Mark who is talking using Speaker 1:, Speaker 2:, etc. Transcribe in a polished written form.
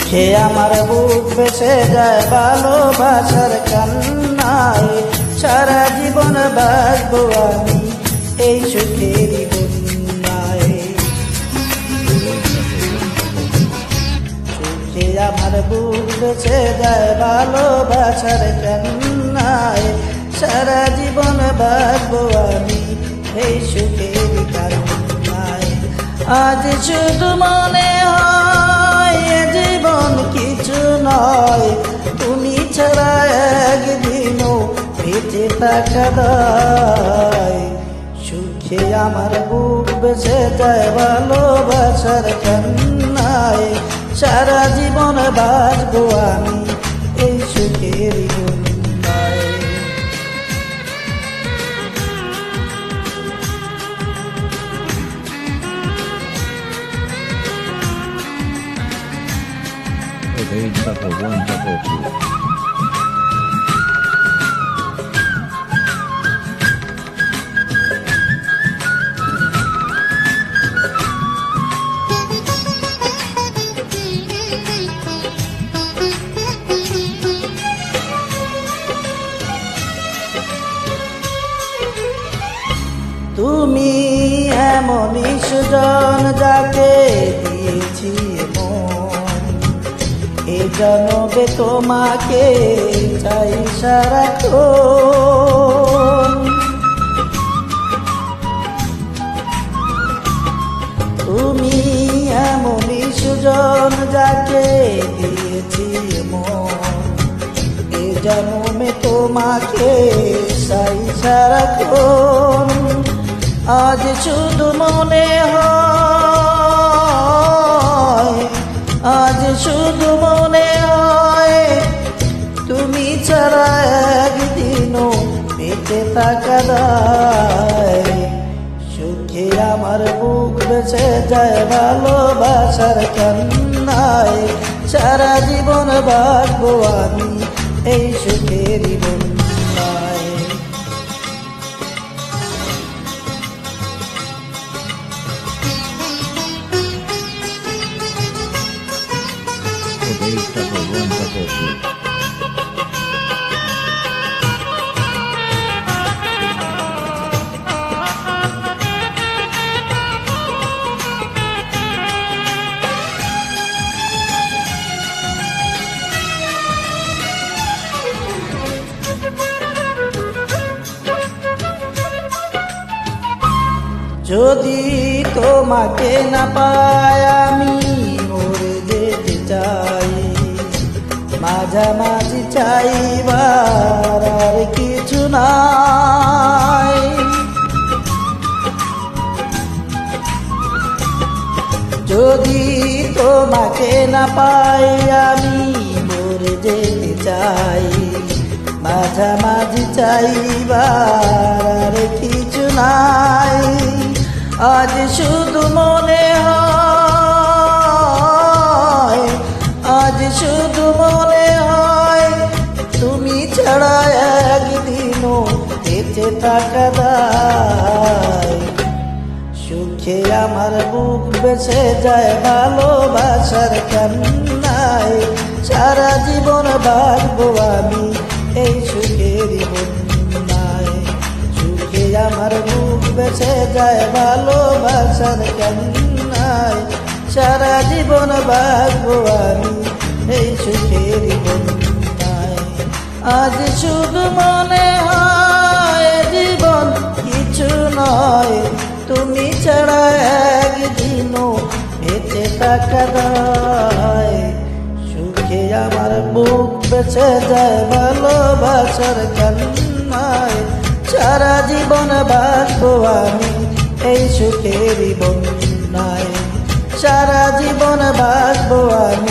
Speaker 1: সুখে আমার বুক বেঁচে যায় ভালোবাসার কান্নায়, সারা জীবন বাঁচবো আমি এই সুখেরই বন্যায়। সুখে আমার বুক বেঁচে যায় ভালোবাসার কান্নায়, সারা জীবন বাঁচবো আমি এই সুখেরই কান্নায়। আজ শুধু মনে হয় এ জীবন কিছু নয়, তুমি ছাড়া একদিনও বেঁচে থাকা দায়। সুখে আমার বুক বেঁচে যায় ভালোবাসার কান্নায়, সারা জীবন বাঁচবো আমি এই সুখেরই বন্যায়।
Speaker 2: Okay, couple one, couple two.
Speaker 1: তুমি এমনই সুজন যাকে দিয়েছি মন, এ জনমে তোমাকে চাই সারাক্ষণ। তুমি এমনই সুজন যাকে দিয়েছি মন, এ জনমে তোমাকে চাই সারাক্ষণ। আজ শুধু মনে হয়, আজ শুধু মনে হয় তুমি ছাড়া একদিনও বেঁচে থাকা দায়। সুখে আমার বুক বেঁচে যায় ভালোবাসার কান্নায়, সারা জীবন বাঁচবো আমি এই সুখেরই বন্যায়।
Speaker 2: Okay, couple one, couple two.
Speaker 1: যদি তোমাকে না পাই আমি মরে যেতে চাই, মাঝামাঝি চাইবার আর কিছু নাই। যদি তোমাকে না পাই আমি মরে যেতে চাই, মাঝামাঝি চাইবার আর কিছু নাই। আজ শুধু মনে হয়, আজ শুধু মনে হয় তুমি ছাড়া একদিনও বেঁচে থাকা দায়। সুখে আমার বুক বেঁচে যায় ভালোবাসার কান্নায়, সারা জীবন বাঁচবো আমি এই সুখেরই বন্যায়। সুখে আমার বুক বেঁচে যায় ভালোবাসার কান্নায়, সারা জীবন বাঁচবো আমি এই সুখেরই বন্যায়। আজ শুধু মনে হয় জীবন কিছু নয়, তুমি ছাড়া একদিনও বেঁচে থাকা দায়। সুখে আমার বুক বেঁচে যায় ভালোবাসার কান্নায়, সারা জীবন বাঁচবো আমি এই সুখেরই বন্যায়। সারা জীবন বাঁচবো আমি